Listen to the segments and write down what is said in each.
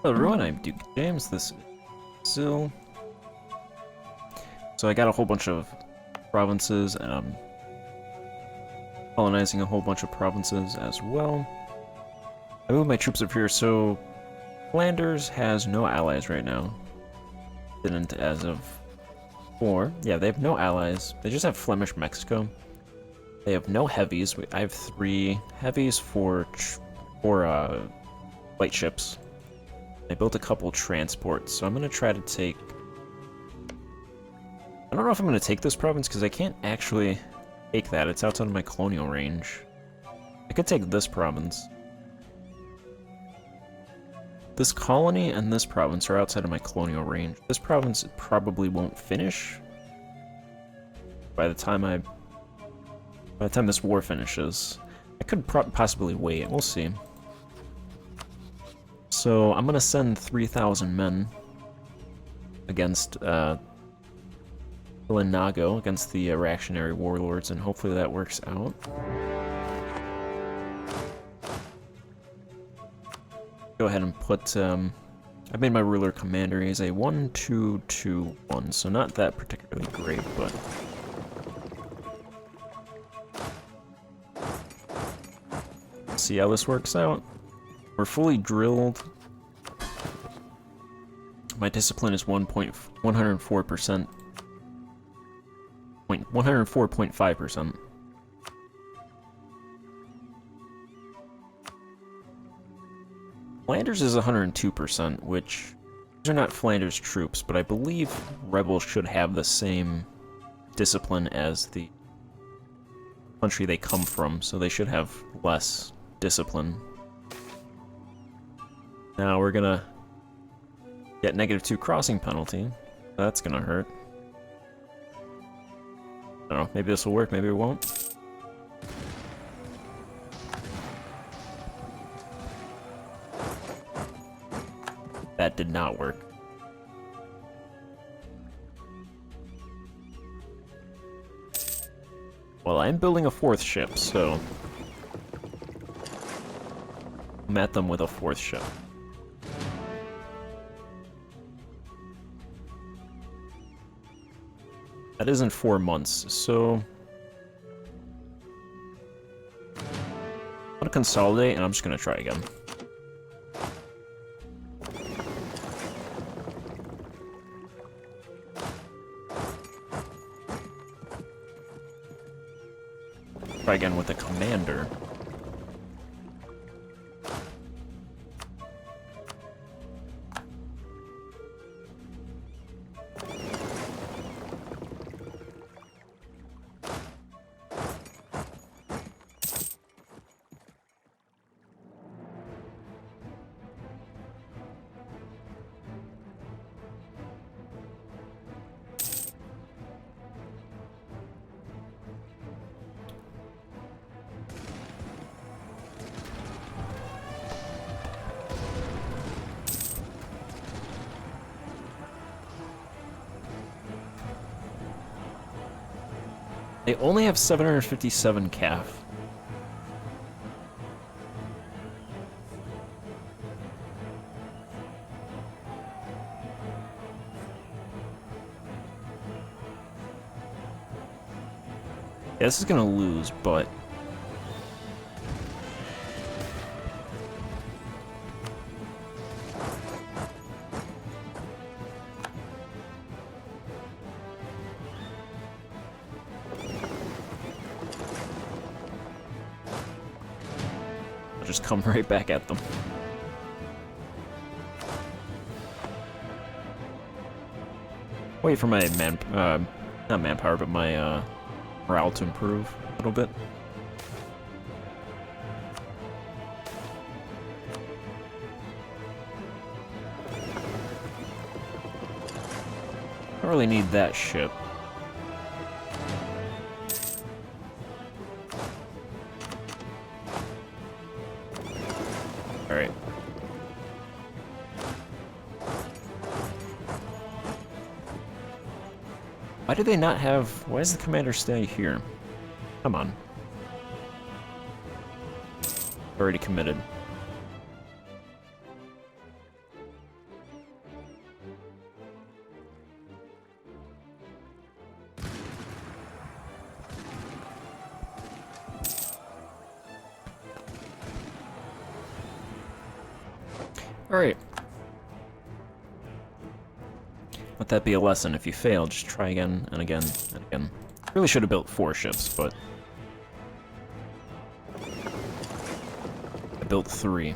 Hello everyone, I'm Duke James, this is Brazil. So I got a whole bunch of provinces, and I'm colonizing a whole bunch of provinces as well. I moved my troops up here, so Flanders has no allies right now. Didn't as of before. Yeah, they have no allies. They just have Flemish Mexico. They have no heavies. I have 3 heavies for light ships. I built a couple transports, so I'm going to try to take... I don't know if I'm going to take this province, because I can't actually take that. It's outside of my colonial range. I could take this province. This colony and this province are outside of my colonial range. This province probably won't finish by the time this war finishes. I could possibly wait. We'll see. So I'm gonna send 3,000 men against Linago, against the reactionary warlords, and hopefully that works out. Go ahead and put, I made my ruler commander. He's a 1-2-2-1, so not that particularly great, but... see how this works out. We're fully drilled. My discipline is 104%. 104.5%. Flanders is 102%, which these are not Flanders troops, but I believe rebels should have the same discipline as the country they come from, so they should have less discipline. Now we're gonna get -2 crossing penalty. That's gonna hurt. I don't know, maybe this will work, maybe it won't. That did not work. Well, I'm building a 4th ship, so... I'm at them with a 4th ship. That is in 4 months, so... I'm gonna consolidate, and I'm just gonna try again. Try again with the commander. They only have 757 calf. Yeah, this is gonna lose, but... I'll just come right back at them. Wait for my not manpower, but my, morale to improve a little bit. I don't really need that ship. Alright. Why do they not have... Why does the commander stay here? Come on. Already committed. Alright. Let that be a lesson. If you fail, just try again and again and again. Really should have built 4 ships, but I built 3.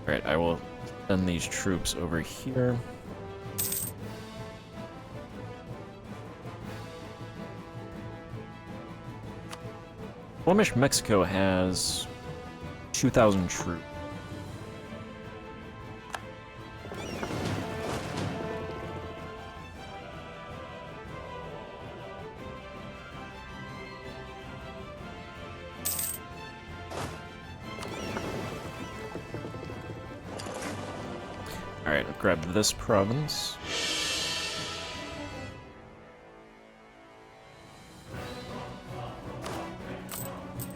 Alright, I will send these troops over here. Flemish Mexico has 2,000 troops. Alright, I'll grab this province.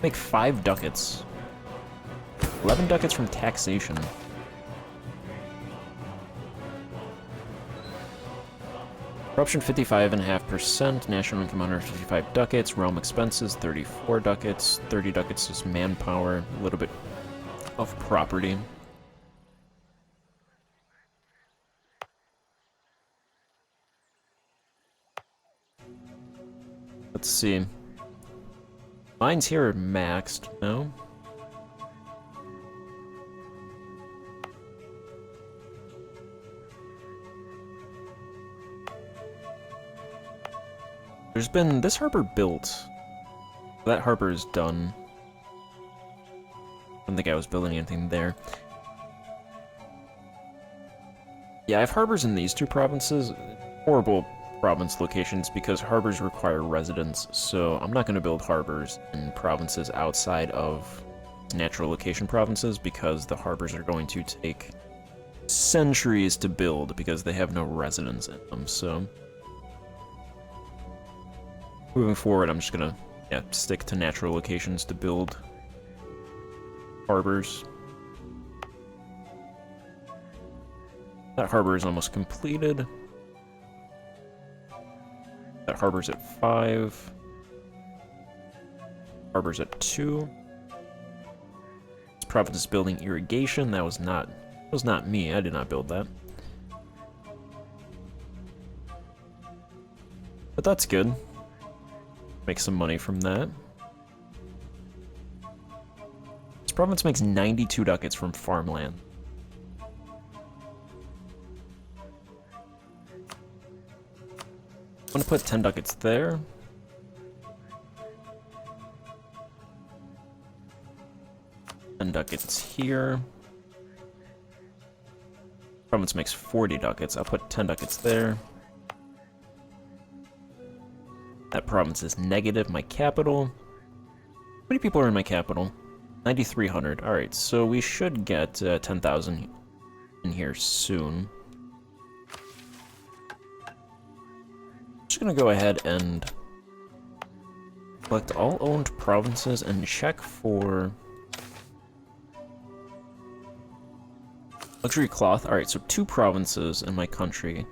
Make 5 ducats. 11 ducats from taxation. Corruption 55.5%, national income 155 ducats, realm expenses 34 ducats, 30 ducats is manpower, a little bit of property. Let's see. Mines here are maxed, no? There's been this harbor built. That harbor is done. I don't think I was building anything there. Yeah, I have harbors in these 2 provinces. Horrible province locations because harbors require residents, so I'm not going to build harbors in provinces outside of natural location provinces because the harbors are going to take centuries to build because they have no residents in them. So moving forward, I'm just gonna stick to natural locations to build harbors. That harbor is almost completed. That harbor's at 5. Harbor's at 2. This province is building irrigation. That was not me. I did not build that. But that's good. Make some money from that. This province makes 92 ducats from farmland. I'm gonna put 10 ducats there. And ducats here. Province makes 40 ducats. I'll put 10 ducats there. That province is negative. My capital. How many people are in my capital? 9,300. Alright, so we should get 10,000 in here soon. I'm just gonna go ahead and collect all owned provinces and check for luxury cloth. Alright, so 2 provinces in my country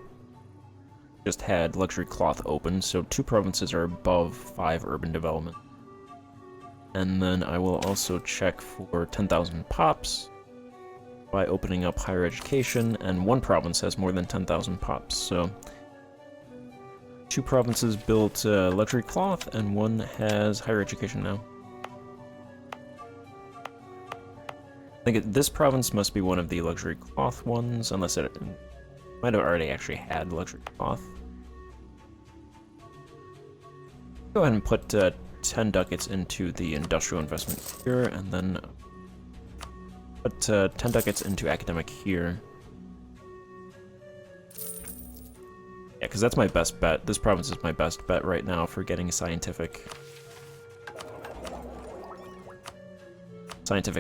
just had luxury cloth open, so 2 provinces are above 5 urban development. And then I will also check for 10,000 pops by opening up higher education, and 1 province has more than 10,000 pops, so 2 provinces built luxury cloth, and 1 has higher education now. I think this province must be one of the luxury cloth ones, unless it might have already actually had luxury cloth. Go ahead and put 10 ducats into the industrial investment here, and then put 10 ducats into academic here. Yeah, because that's my best bet. This province is my best bet right now for getting scientific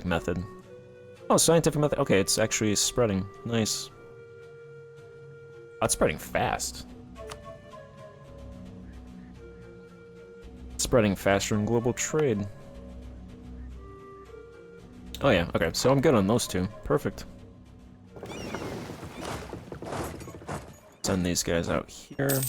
method. Oh, scientific method. Okay, it's actually spreading. Nice. Oh, it's spreading fast. Spreading faster in global trade. Oh yeah, okay, so I'm good on those 2. Perfect. send these guys out here.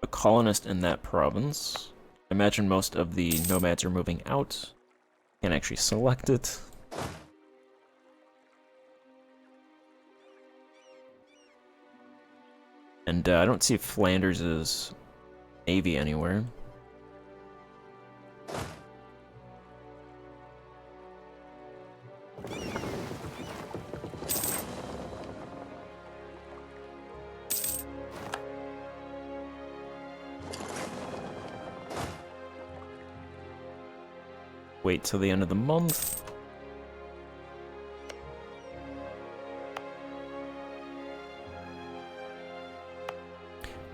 A colonist in that province. I imagine most of the nomads are moving out. Can't actually select it. And I don't see Flanders' navy anywhere. Wait till the end of the month.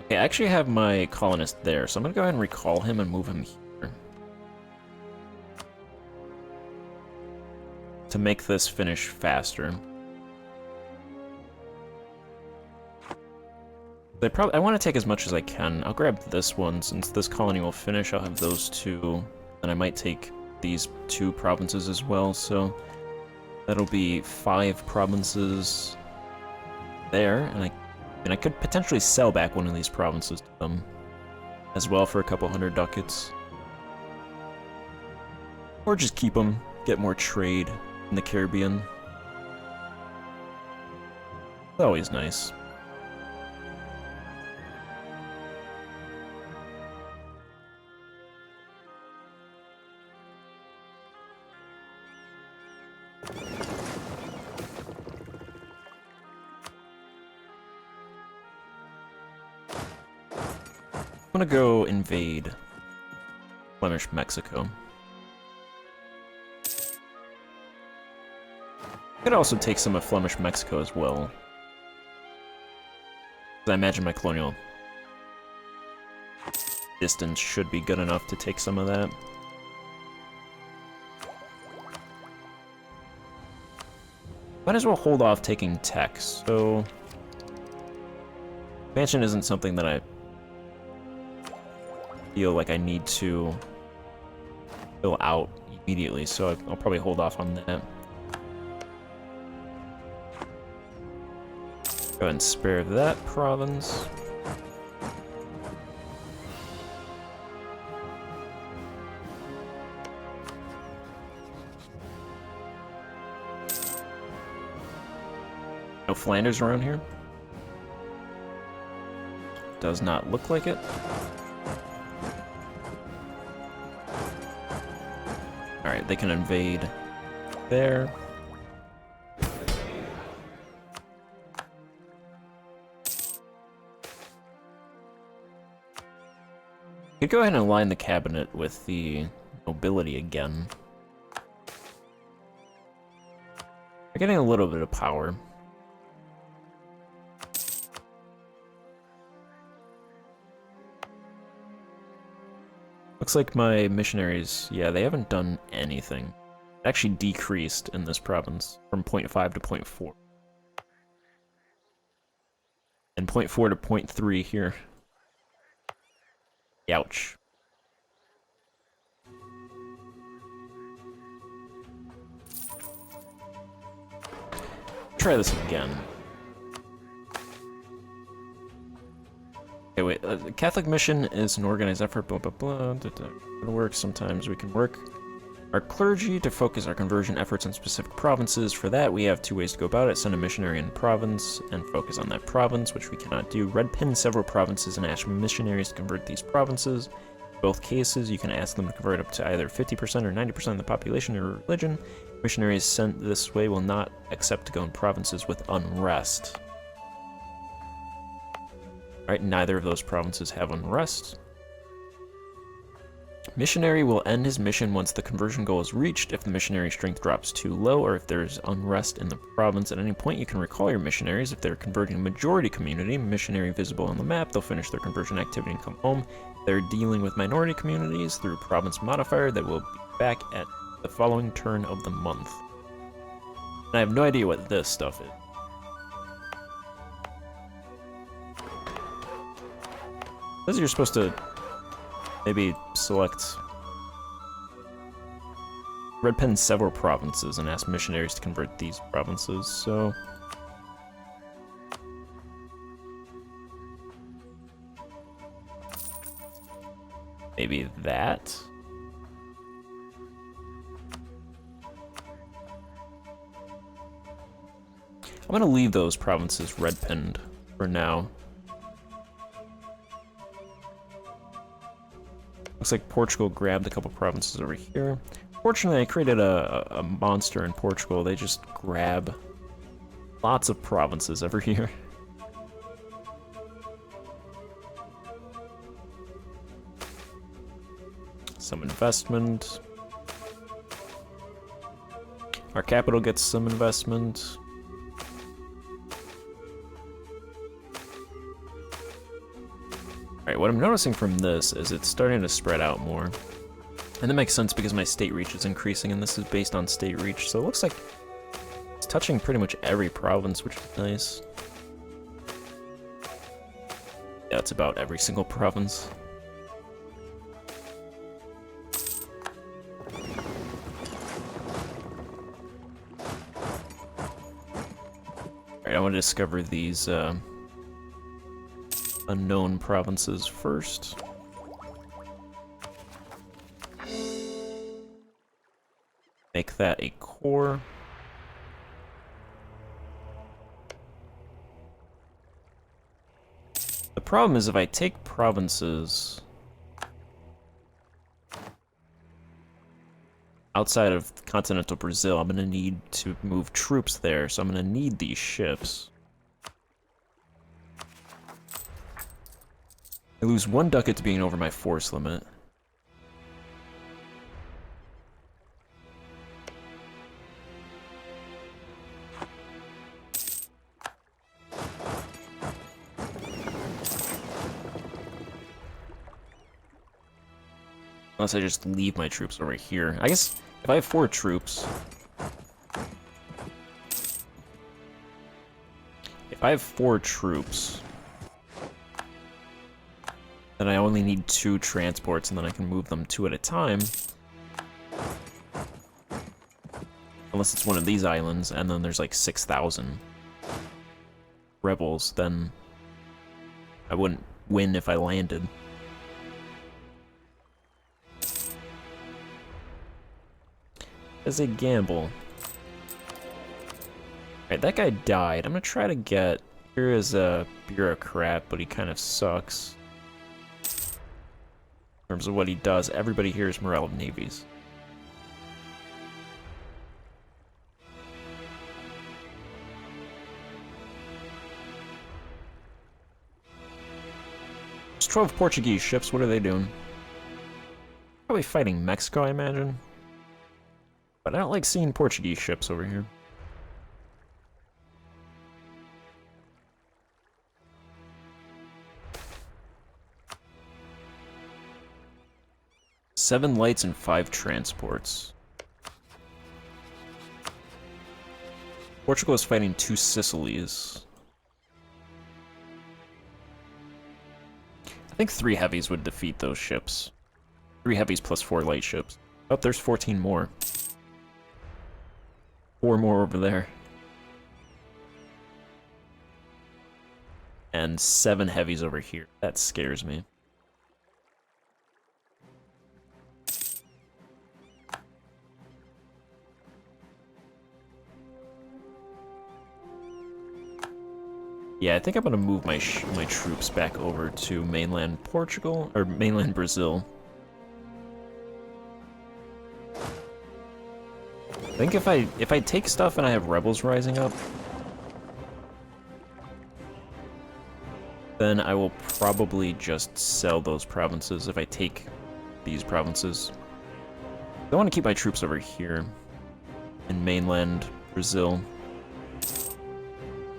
Okay, I actually have my colonist there, so I'm gonna go ahead and recall him and move him here. To make this finish faster. I want to take as much as I can. I'll grab this one, since this colony will finish, I'll have those two. And I might take these 2 provinces as well, so that'll be 5 provinces there, and I could potentially sell back one of these provinces to them as well for a couple hundred ducats. Or just keep them, get more trade in the Caribbean. It's always nice. I'm gonna go invade Flemish Mexico. I could also take some of Flemish Mexico as well. I imagine my colonial distance should be good enough to take some of that. Might as well hold off taking tech, so... Expansion isn't something that I feel like I need to fill out immediately, so I'll probably hold off on that. Go ahead and spare that province. No Flanders around here? Does not look like it. Alright, they can invade there. Could go ahead and align the cabinet with the nobility again. They're getting a little bit of power. Looks like my missionaries, yeah, they haven't done anything. It actually decreased in this province from 0.5 to 0.4. And 0.4 to 0.3 here. Ouch. Try this again. Okay, wait. Catholic mission is an organized effort, blah, blah, blah. It works. Sometimes we can work our clergy to focus our conversion efforts on specific provinces. For that, we have 2 ways to go about it. Send a missionary in province and focus on that province, which we cannot do. Red pin several provinces and ask missionaries to convert these provinces. In both cases, you can ask them to convert up to either 50% or 90% of the population or religion. Missionaries sent this way will not accept to go in provinces with unrest. Alright, neither of those provinces have unrest. Missionary will end his mission once the conversion goal is reached. If the missionary strength drops too low, or if there's unrest in the province at any point, you can recall your missionaries. If they're converting a majority community, missionary visible on the map, they'll finish their conversion activity and come home. If they're dealing with minority communities through province modifier, they will be back at the following turn of the month. And I have no idea what this stuff is. Says you're supposed to maybe select red pen several provinces and asked missionaries to convert these provinces, so... maybe that? I'm gonna leave those provinces red penned for now. Looks like Portugal grabbed a couple provinces over here. Fortunately, I created a monster in Portugal. They just grab lots of provinces every year. Some investment. Our capital gets some investment. Alright, what I'm noticing from this is it's starting to spread out more. And that makes sense because my state reach is increasing, and this is based on state reach, so it looks like it's touching pretty much every province, which is nice. Yeah, it's about every single province. Alright, I want to discover these unknown provinces first. Make that a core. The problem is if I take provinces outside of continental Brazil, I'm gonna need to move troops there, so I'm gonna need these ships. I lose 1 ducat to being over my force limit. Unless I just leave my troops over here. I guess if I have 4 troops... if I have 4 troops... then I only need 2 transports, and then I can move them 2 at a time. Unless it's one of these islands, and then there's like 6,000 rebels, then I wouldn't win if I landed. As a gamble. Alright, that guy died. I'm gonna try to get... here is a bureaucrat, but he kind of sucks. In terms of what he does, everybody here is morale of navies. There's 12 Portuguese ships, what are they doing? Probably fighting Mexico, I imagine. But I don't like seeing Portuguese ships over here. Seven lights and 5 transports. Portugal is fighting 2 Sicilies. I think 3 heavies would defeat those ships. 3 heavies plus 4 light ships. Oh, there's 14 more. 4 more over there. And 7 heavies over here. That scares me. Yeah, I think I'm gonna move my troops back over to mainland Portugal, or mainland Brazil. I think if I take stuff and I have rebels rising up, then I will probably just sell those provinces if I take these provinces. I want to keep my troops over here in mainland Brazil.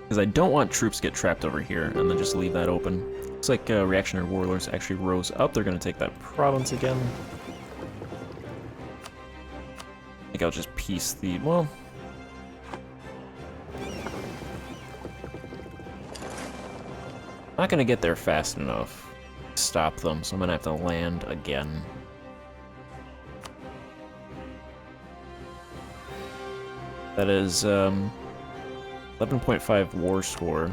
Because I don't want troops to get trapped over here and then just leave that open. Looks like reactionary warlords actually rose up. They're going to take that province again. I think I'll just piece the... well... not going to get there fast enough to stop them, so I'm going to have to land again. That is 11.5 war score.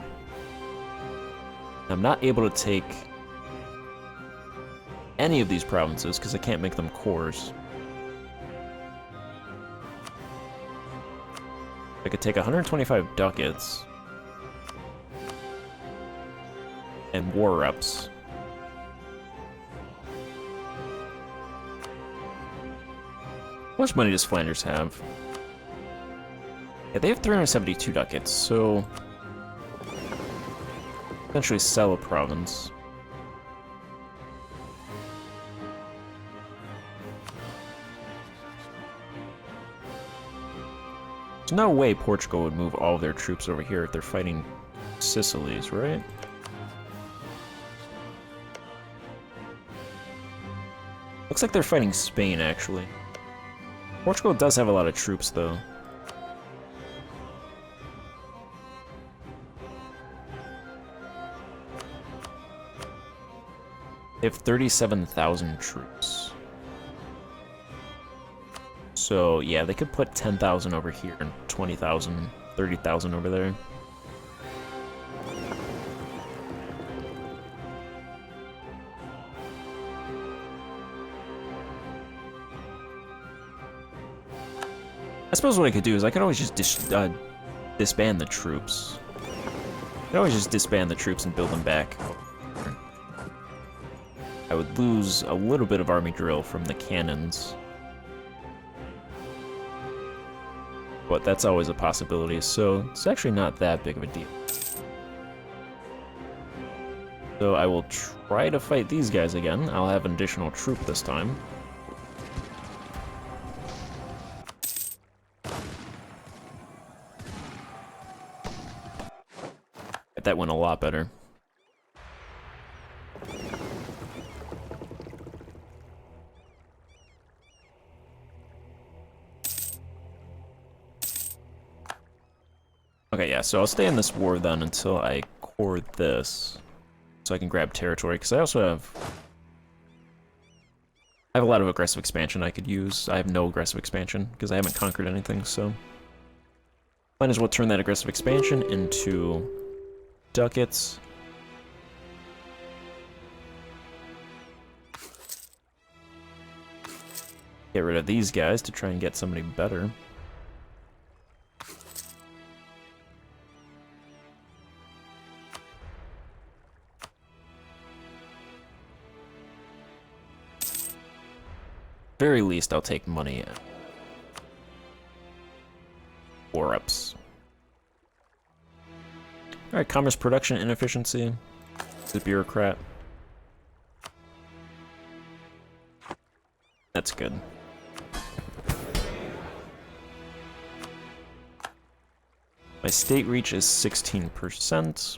I'm not able to take any of these provinces because I can't make them cores. I could take 125 ducats and war reps. How much money does Flanders have? Yeah, they have 372 ducats, so essentially sell a province. There's no way Portugal would move all of their troops over here if they're fighting Sicilies, right? Looks like they're fighting Spain, actually. Portugal does have a lot of troops, though. They have 37,000 troops. So, yeah, they could put 10,000 over here and 20,000, 30,000 over there. I suppose what I could do is I could always just disband the troops. I could always just disband the troops and build them back. I would lose a little bit of army drill from the cannons. But that's always a possibility, so it's actually not that big of a deal. So I will try to fight these guys again. I'll have an additional troop this time. That went a lot better. Okay, yeah, so I'll stay in this war then until I core this, so I can grab territory, because I also have a lot of aggressive expansion I could use. I have no aggressive expansion, because I haven't conquered anything, so might as well turn that aggressive expansion into ducats. Get rid of these guys to try and get somebody better. Very least, I'll take money. War ups. Alright, commerce production inefficiency. The bureaucrat. That's good. My state reach is 16%.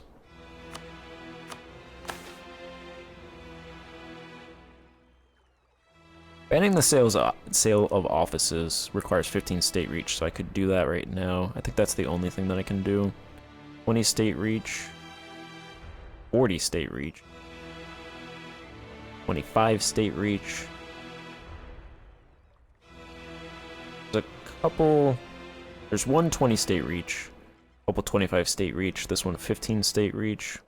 Banning the sale of offices requires 15 state reach, so I could do that right now. I think that's the only thing that I can do. 20 state reach. 40 state reach. 25 state reach. There's a couple... There's one 20 state reach. A couple 25 state reach. This one 15 state reach.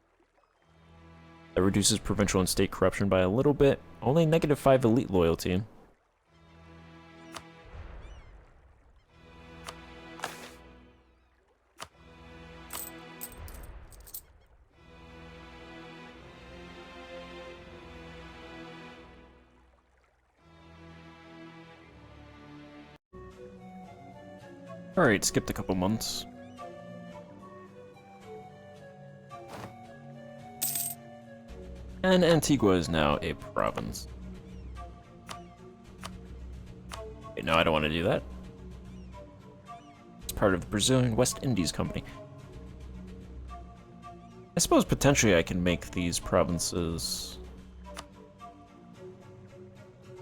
That reduces provincial and state corruption by a little bit. Only -5 elite loyalty. Alright, skipped a couple months. And Antigua is now a province. Okay, no, I don't want to do that. It's part of the Brazilian West Indies Company. I suppose potentially I can make these provinces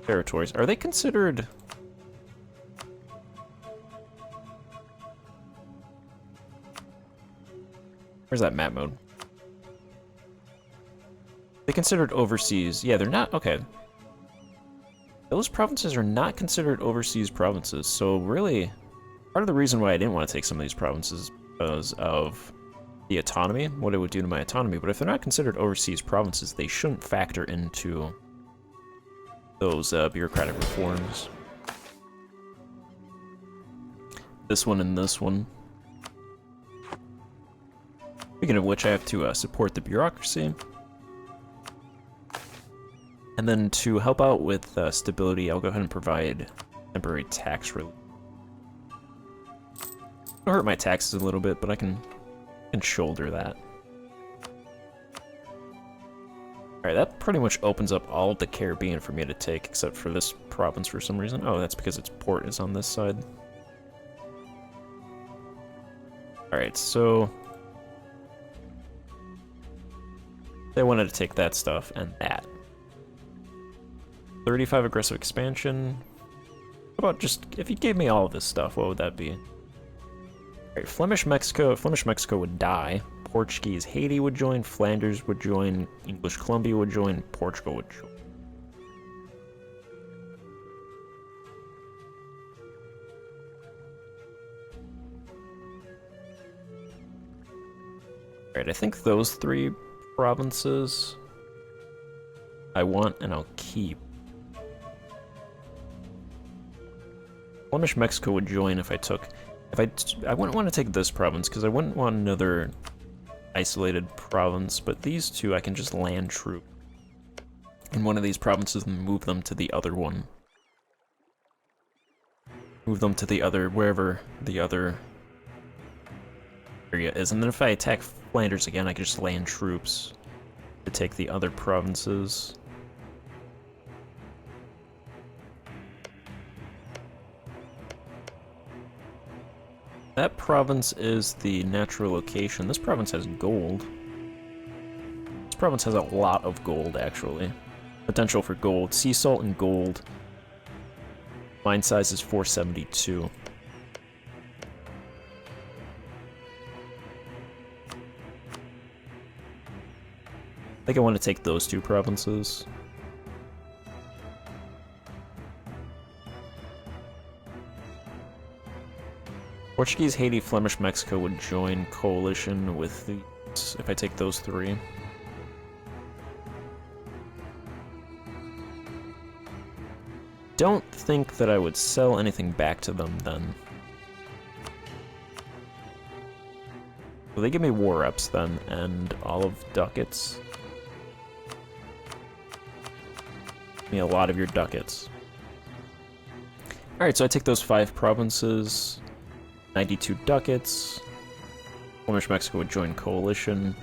territories. Are they considered... Where's that map mode? They considered overseas. Yeah, they're not. Okay. Those provinces are not considered overseas provinces. So really, Part of the reason why I didn't want to take some of these provinces is because of the autonomy, what it would do to my autonomy, but if they're not considered overseas provinces, they shouldn't factor into those bureaucratic reforms. This one and this one. Speaking of which, I have to support the bureaucracy. And then to help out with stability, I'll go ahead and provide temporary tax relief. It'll hurt my taxes a little bit, but I can shoulder that. Alright, that pretty much opens up all of the Caribbean for me to take, except for this province for some reason. Oh, that's because its port is on this side. Alright, so they wanted to take that stuff and that. 35 aggressive expansion. How about just, if you gave me all of this stuff, what would that be? Alright, Flemish Mexico would die. Portuguese Haiti would join, Flanders would join, English Columbia would join, Portugal would join. Alright, I think those three provinces I want and I'll keep. Flemish Mexico would join if I took... I wouldn't want to take this province, because I wouldn't want another isolated province, but these two I can just land troop in one of these provinces and move them to the other one. Move them to the other, wherever the other area is. And then if I attack Flanders again, I can just land troops to take the other provinces. That province is the natural location. This province has gold. This province has a lot of gold, actually. Potential for gold. Sea salt and gold. Mine size is 472. I think I want to take those two provinces. Portuguese, Haiti, Flemish, Mexico would join coalition with these, if I take those three. Don't think that I would sell anything back to them then. Will they give me war reps then, and all of ducats? Give me a lot of your ducats. Alright, so I take those 5 provinces. 92 ducats. Flemish Mexico would join coalition.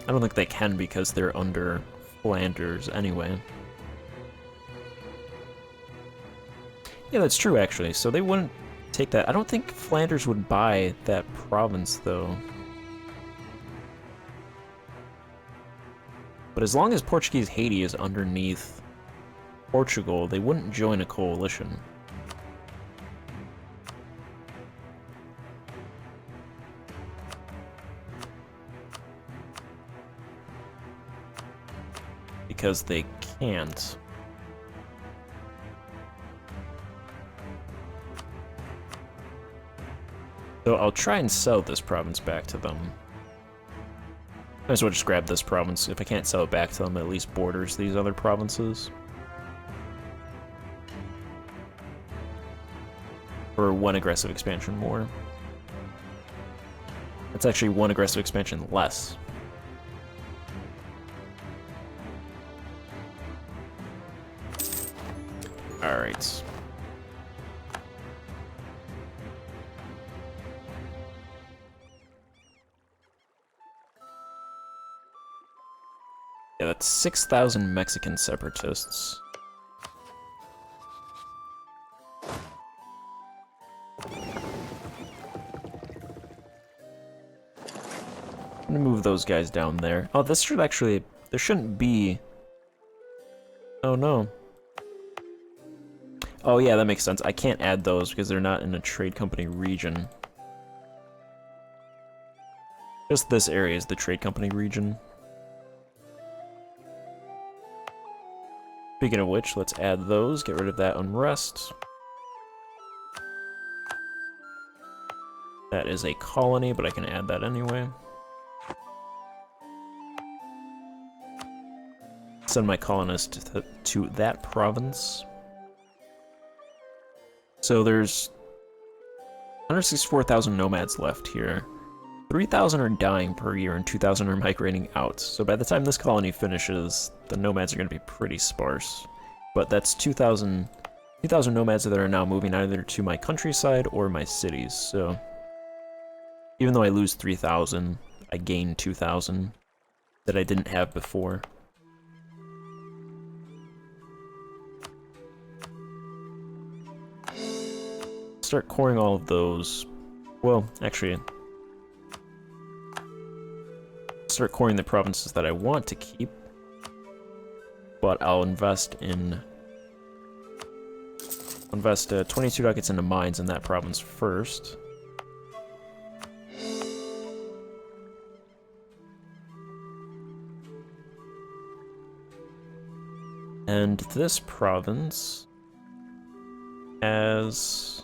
I don't think they can because they're under Flanders anyway. Yeah, that's true actually. So they wouldn't take that. I don't think Flanders would buy that province though. But as long as Portuguese Haiti is underneath Portugal, they wouldn't join a coalition. Because they can't. So I'll try and sell this province back to them. Might as well just grab this province. If I can't sell it back to them, it at least borders these other provinces. For 1 aggressive expansion more. That's actually 1 aggressive expansion less. Alright. Yeah, that's 6,000 Mexican separatists. I'm gonna move those guys down there. Oh, this should actually... There shouldn't be... Oh no. Oh yeah, that makes sense. I can't add those because they're not in a trade company region. Just this area is the trade company region. Speaking of which, let's add those, get rid of that unrest. That is a colony, but I can add that anyway. Send my colonist to that province. So there's 164,000 nomads left here. 3,000 are dying per year and 2,000 are migrating out. So by the time this colony finishes, the nomads are going to be pretty sparse. But that's 2,000 nomads that are now moving either to my countryside or my cities. So even though I lose 3,000, I gain 2,000 that I didn't have before. Start coring all of those. Well, actually, start coring the provinces that I want to keep, but I'll invest 22 ducats into mines in that province first. And this province has...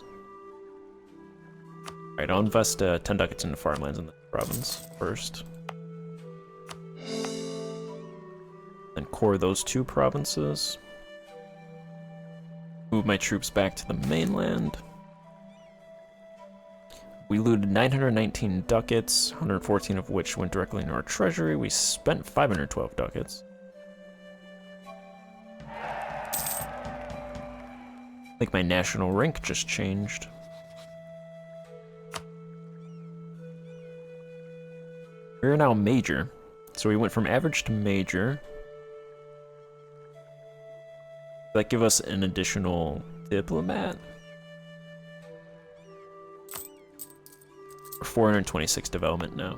Alright, I'll invest 10 ducats into farmlands in the province first. Then core those two provinces. Move my troops back to the mainland. We looted 919 ducats, 114 of which went directly into our treasury. We spent 512 ducats. I think my national rank just changed. We're now major. So we went from average to major. That give us an additional diplomat? We're 426 development now.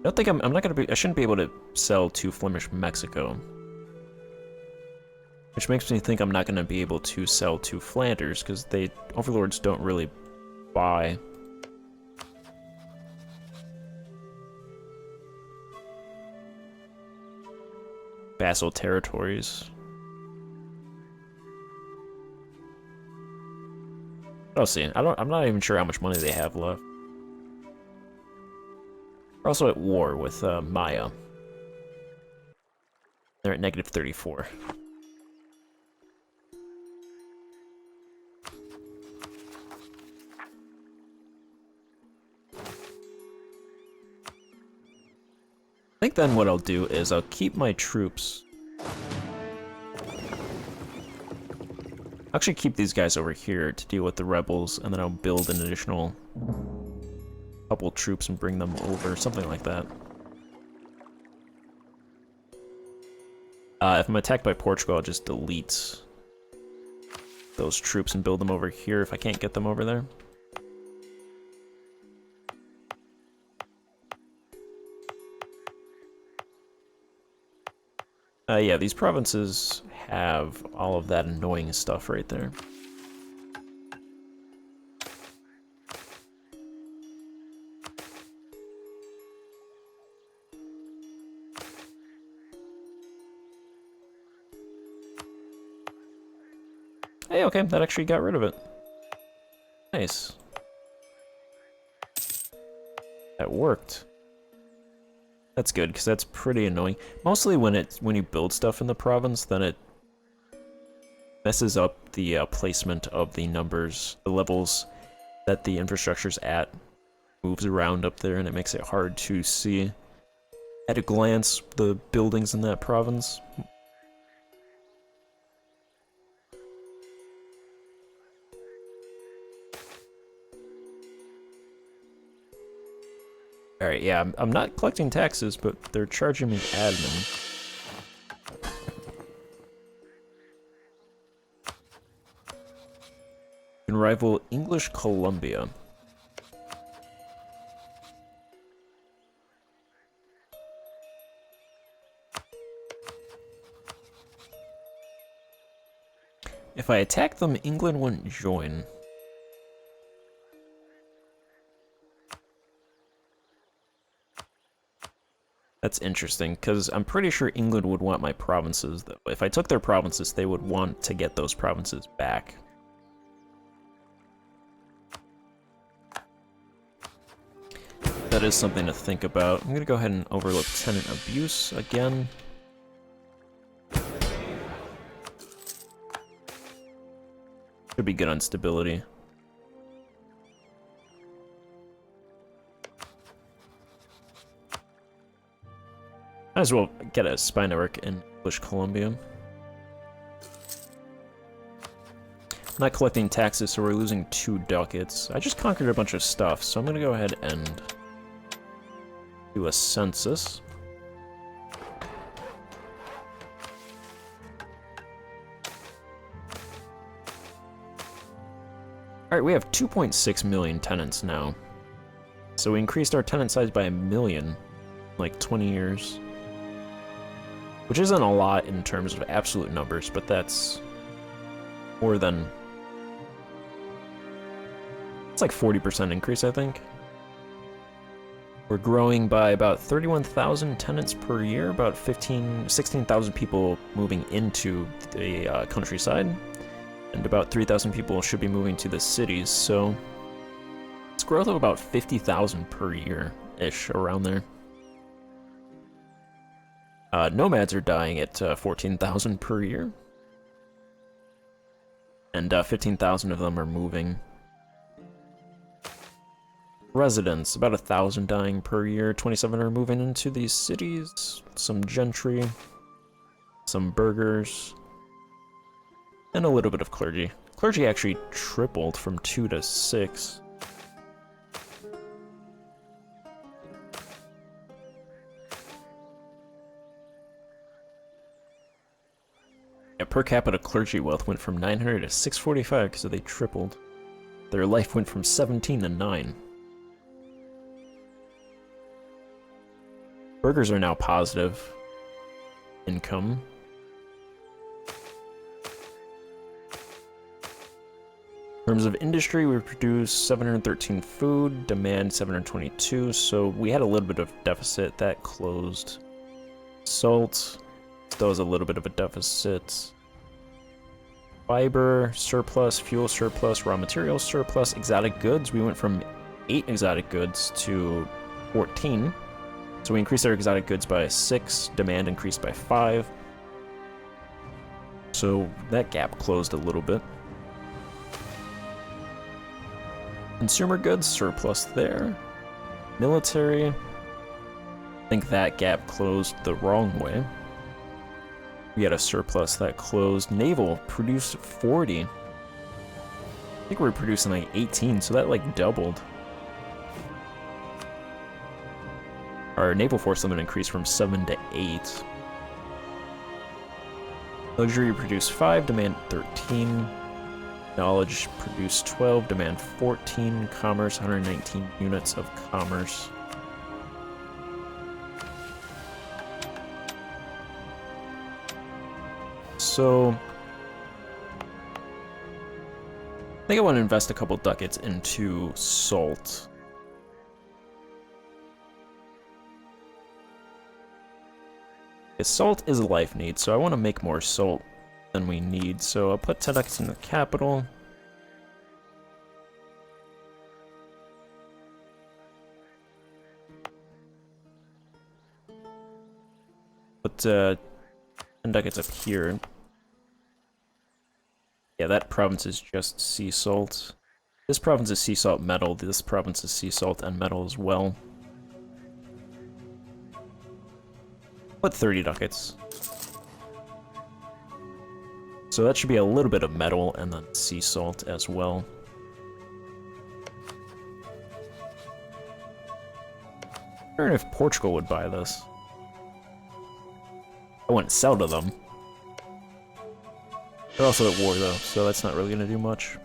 I don't think I'm not gonna be, I shouldn't be able to sell to Flemish Mexico. Which makes me think I'm not gonna be able to sell to Flanders, because overlords don't really buy. Vassal territories. I'll see. I'm not even sure how much money they have left. We're also at war with Maya. They're at negative 34. I think then what I'll do is I'll keep my troops. I'll actually keep these guys over here to deal with the rebels, and then I'll build an additional couple troops and bring them over, something like that. If I'm attacked by Portugal, I'll just delete those troops and build them over here if I can't get them over there. Yeah, these provinces have all of that annoying stuff right there. Hey, okay, that actually got rid of it. Nice. That worked. That's good, because that's pretty annoying. Mostly when you build stuff in the province, then it messes up the placement of the numbers, the levels that the infrastructure's at, moves around up there, and it makes it hard to see at a glance the buildings in that province. Alright, yeah, I'm not collecting taxes, but they're charging me admin. Can rival English Columbia. If I attack them, England wouldn't join. That's interesting, because I'm pretty sure England would want my provinces, though. If I took their provinces, they would want to get those provinces back. That is something to think about. I'm gonna go ahead and overlook tenant abuse again. Should be good on stability. Might as well get a spy network in British Columbia. Not collecting taxes, so we're losing 2 ducats. I just conquered a bunch of stuff, so I'm gonna go ahead and do a census. Alright, we have 2.6 million tenants now. So we increased our tenant size by 1 million in like 20 years. Which isn't a lot in terms of absolute numbers, but that's more than... It's like 40% increase, I think. We're growing by about 31,000 tenants per year, about 16,000 people moving into the countryside, and about 3,000 people should be moving to the cities, so it's growth of about 50,000 per year-ish, around there. Nomads are dying at 14,000 per year, and 15,000 of them are moving. Residents, about 1,000 dying per year, 27 are moving into these cities, some gentry, some burghers, and a little bit of clergy. Clergy actually tripled from 2 to 6. Yeah, per capita clergy wealth went from 900 to 645 because they tripled. Their life went from 17 to 9. Burgers are now positive income. In terms of industry, we produce 713 food, demand 722, so we had a little bit of deficit that closed. Salt still has a little bit of a deficit. Fiber surplus, fuel surplus, raw materials surplus, exotic goods. We went from 8 exotic goods to 14. So we increased our exotic goods by 6, demand increased by 5. So that gap closed a little bit. Consumer goods, surplus there. Military, I think that gap closed the wrong way. We had a surplus that closed. Naval produced 40. I think we were producing like 18, so that like doubled. Our naval force limit increased from 7 to 8. Luxury produced 5, demand 13. Knowledge produced 12, demand 14. Commerce, 119 units of commerce. So, I think I want to invest a couple ducats into salt. Salt is a life need, so I want to make more salt than we need, so I'll put 10 ducats in the capital. Put 10 ducats up here. Yeah, that province is just sea salt. This province is sea salt metal, this province is sea salt and metal as well. Put 30 ducats. So that should be a little bit of metal and then sea salt as well. I wonder if Portugal would buy this. I wouldn't sell to them. They're also at war though, so that's not really gonna do much.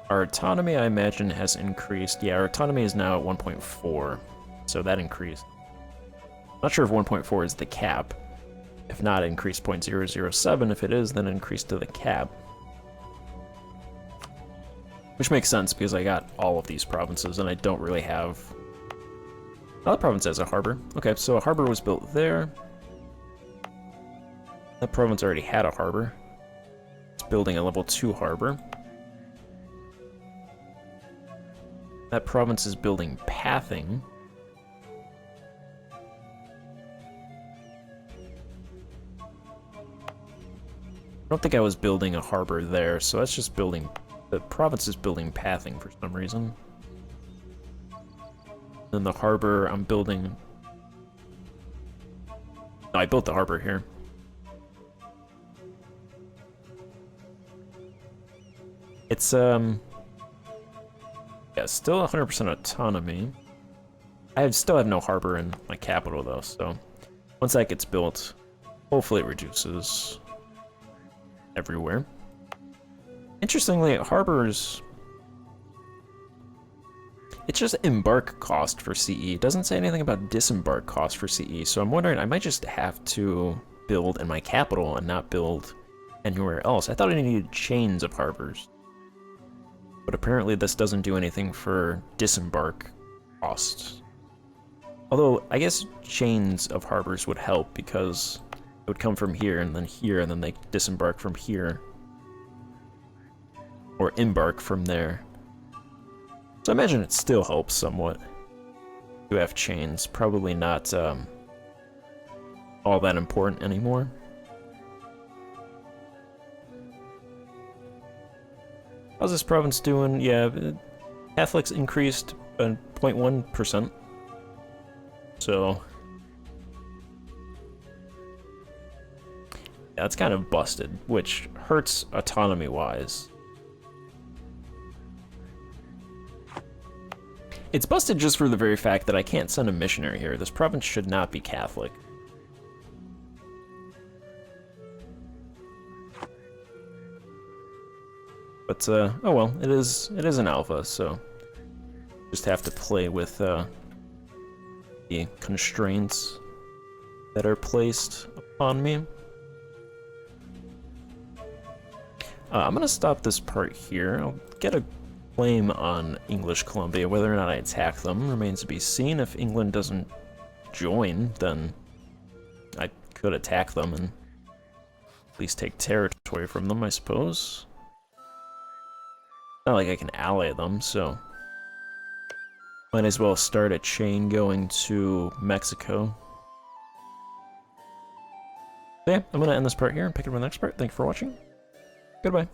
Our autonomy, I imagine, has increased. Yeah, our autonomy is now at 1.4, so that increased. Not sure if 1.4 is the cap. If not, increase 0.007. If it is, then increase to the cap. Which makes sense, because I got all of these provinces, and I don't really have... Oh, that province has a harbor. Okay, so a harbor was built there. That province already had a harbor. Let's building a level 2 harbor. That province is building pathing. I don't think I was building a harbor there, so that's just building... The province is building pathing for some reason. Then the harbor, I'm building... No, I built the harbor here. It's, yeah, still 100% autonomy. Still have no harbor in my capital, though, so... Once that gets built, hopefully it reduces everywhere. Interestingly, harbors... It's just embark cost for CE. It doesn't say anything about disembark cost for CE, so I'm wondering, I might just have to build in my capital and not build anywhere else. I thought I needed chains of harbors. But apparently this doesn't do anything for disembark costs. Although, I guess chains of harbors would help because it would come from here, and then they disembark from here. Or embark from there. So I imagine it still helps somewhat to have chains. Probably not all that important anymore. How's this province doing? Yeah, Catholics increased by 0.1%. So... yeah, it's kind of busted, which hurts autonomy-wise. It's busted just for the very fact that I can't send a missionary here. This province should not be Catholic. But, oh well, it is an alpha, so just have to play with the constraints that are placed upon me. I'm gonna stop this part here. I'll get a claim on English Columbia. Whether or not I attack them remains to be seen. If England doesn't join, then I could attack them and at least take territory from them, I suppose. Not like I can ally them, so might as well start a chain going to Mexico. Yeah, I'm gonna end this part here and pick up the next part. Thank you for watching. Goodbye.